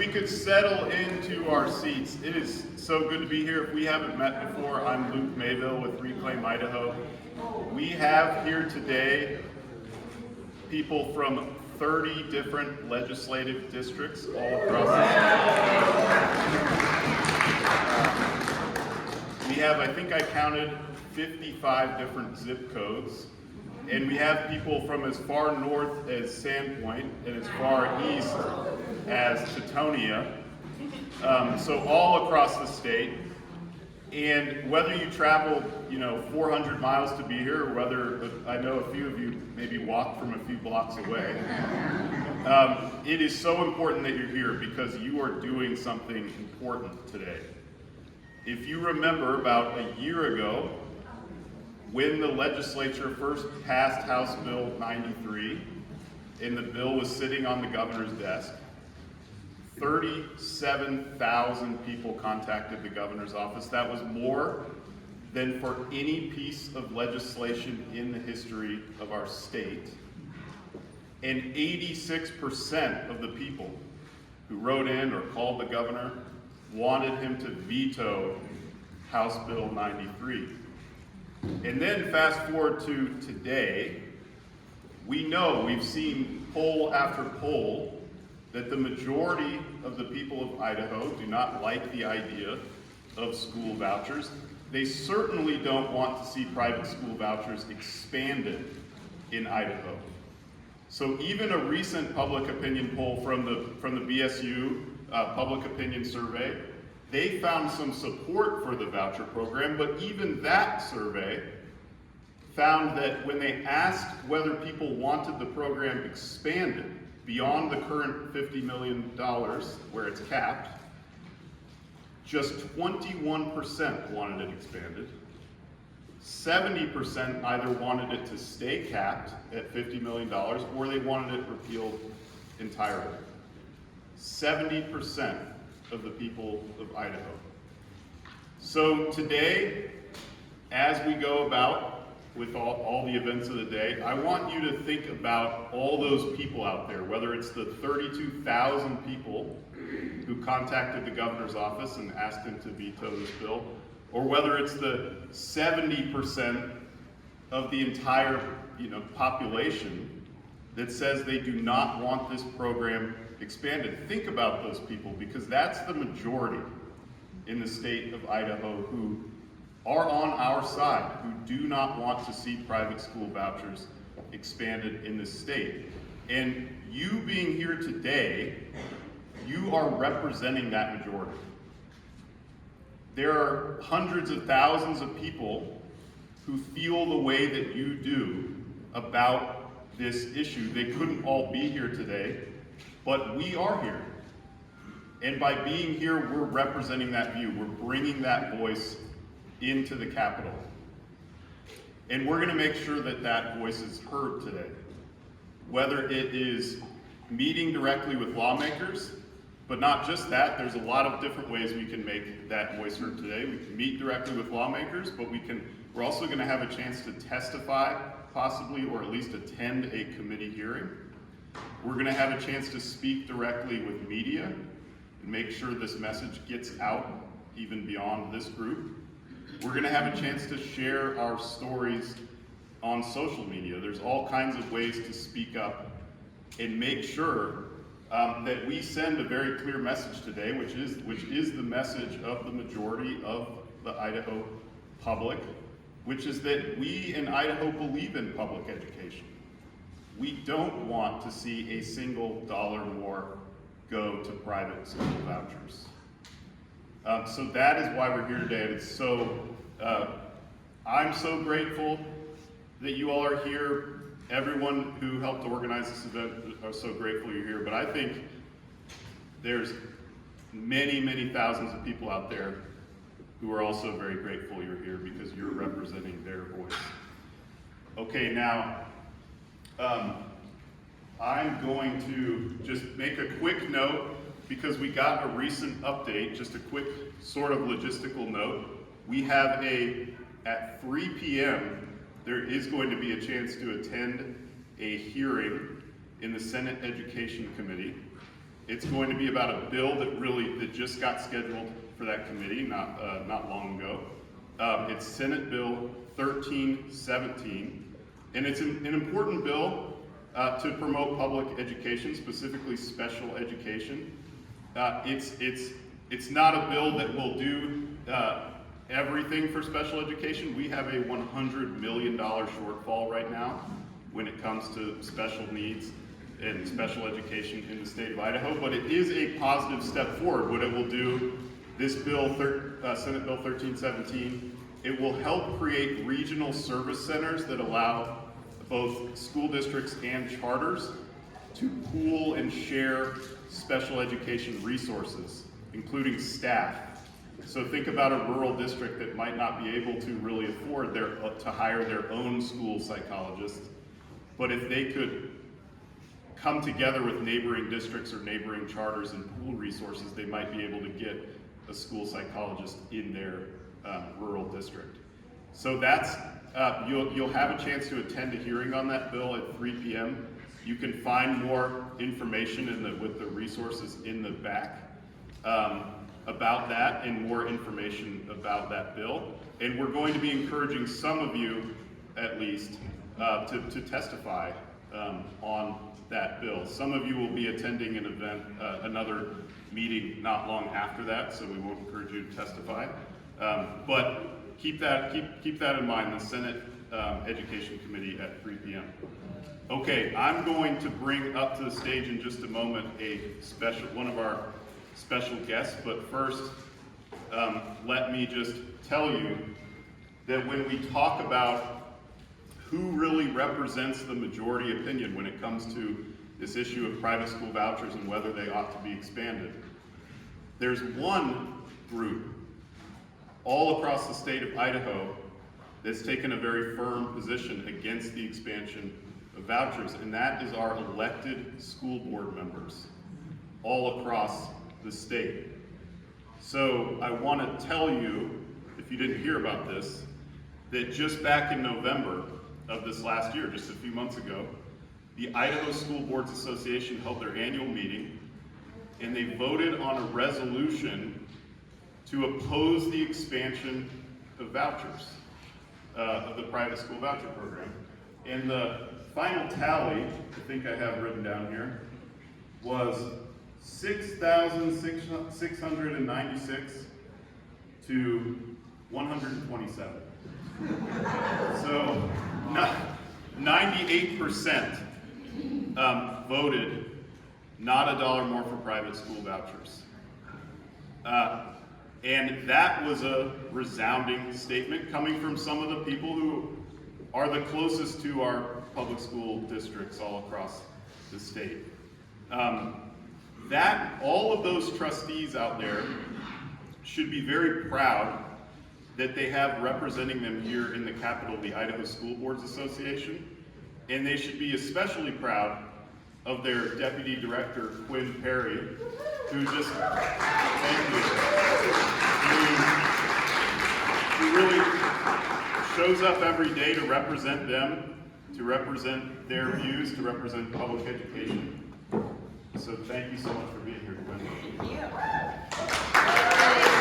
we could settle into our seats. It is so good to be here. If we haven't met before, I'm Luke Mayville with Reclaim Idaho. We have here today people from 30 different legislative districts all across the state. We have, I think I counted 55 different zip codes. And we have people from as far north as Sandpoint and as far east as Teutonia, so all across the state. And whether you travel, 400 miles to be here, or whether I know a few of you maybe walk from a few blocks away, it is so important that you're here because you are doing something important today. If you remember about a year ago, when the legislature first passed House Bill 93, and the bill was sitting on the governor's desk, 37,000 people contacted the governor's office. That was more than for any piece of legislation in the history of our state. And 86% of the people who wrote in or called the governor wanted him to veto House Bill 93. And then fast forward to today, we've seen poll after poll that the majority of the people of Idaho do not like the idea of school vouchers. They certainly don't want to see private school vouchers expanded in Idaho. So even a recent public opinion poll from the BSU public opinion survey, they found some support for the voucher program, but even that survey found that when they asked whether people wanted the program expanded beyond the current $50 million where it's capped, just 21% wanted it expanded. 70% either wanted it to stay capped at $50 million or they wanted it repealed entirely. 70% of the people of Idaho. So today, as we go about with all the events of the day, I want you to think about all those people out there, whether it's the 32,000 people who contacted the governor's office and asked him to veto this bill, or whether it's the 70% of the entire population that says they do not want this program expanded. Think about those people, because that's the majority in the state of Idaho who are on our side, who do not want to see private school vouchers expanded in this state. And you being here today, you are representing that majority. There are hundreds of thousands of people who feel the way that you do about this issue. They couldn't all be here today, but we are here. And by being here, we're representing that view. We're bringing that voice into the Capitol. And we're going to make sure that that voice is heard today. Whether it is meeting directly with lawmakers, but not just that, there's a lot of different ways we can make that voice heard today. We can meet directly with lawmakers, but we're also going to have a chance to testify, possibly, or at least attend a committee hearing. We're going to have a chance to speak directly with media and make sure this message gets out even beyond this group. We're going to have a chance to share our stories on social media. There's all kinds of ways to speak up and make sure that we send a very clear message today, which is the message of the majority of the Idaho public, which is that we in Idaho believe in public education. We don't want to see a single dollar more go to private school vouchers. So that is why we're here today. And it's I'm so grateful that you all are here. Everyone who helped organize this event are so grateful you're here. But I think there's many, many thousands of people out there who are also very grateful you're here because you're representing their voice. Okay, now, I'm going to just make a quick note because we got a recent update, just a quick sort of logistical note. We have at 3 p.m., there is going to be a chance to attend a hearing in the Senate Education Committee It's going to be about a bill that just got scheduled for that committee not long ago. It's Senate Bill 1317, and it's an important bill to promote public education, specifically special education. It's not a bill that will do everything for special education. We have a $100 million shortfall right now when it comes to special needs and special education in the state of Idaho, but it is a positive step forward. What it will do, this bill, Senate Bill 1317, it will help create regional service centers that allow both school districts and charters to pool and share special education resources, including staff. So think about a rural district that might not be able to really afford to hire their own school psychologist, but if they could come together with neighboring districts or neighboring charters and pool resources, they might be able to get a school psychologist in their rural district. So that's, you'll have a chance to attend a hearing on that bill at 3 p.m. You can find more information with the resources in the back about that, and more information about that bill. And we're going to be encouraging some of you, at least, to testify on that bill. Some of you will be attending an event, another meeting not long after that, so we won't encourage you to testify. But keep that in mind, the Senate Education Committee at 3 p.m. Okay, I'm going to bring up to the stage in just a moment one of our special guests, but first, let me just tell you that when we talk about who really represents the majority opinion when it comes to this issue of private school vouchers and whether they ought to be expanded, there's one group all across the state of Idaho that's taken a very firm position against the expansion of vouchers, and that is our elected school board members all across the state. So I want to tell you, if you didn't hear about this, that just back in November of this last year, just a few months ago, the Idaho School Boards Association held their annual meeting, and they voted on a resolution to oppose the expansion of vouchers, of the private school voucher program. And the final tally, I think I have written down here, was 6,696 to 127. So 98% voted not a dollar more for private school vouchers. And that was a resounding statement coming from some of the people who are the closest to our public school districts all across the state. All of those trustees out there should be very proud that they have representing them here in the capital the Idaho School Boards Association, and they should be especially proud of their Deputy Director, Quinn Perry, who just, thank you, who really shows up every day to represent them, to represent their views, to represent public education. So thank you so much for being here, Quinn. Thank you.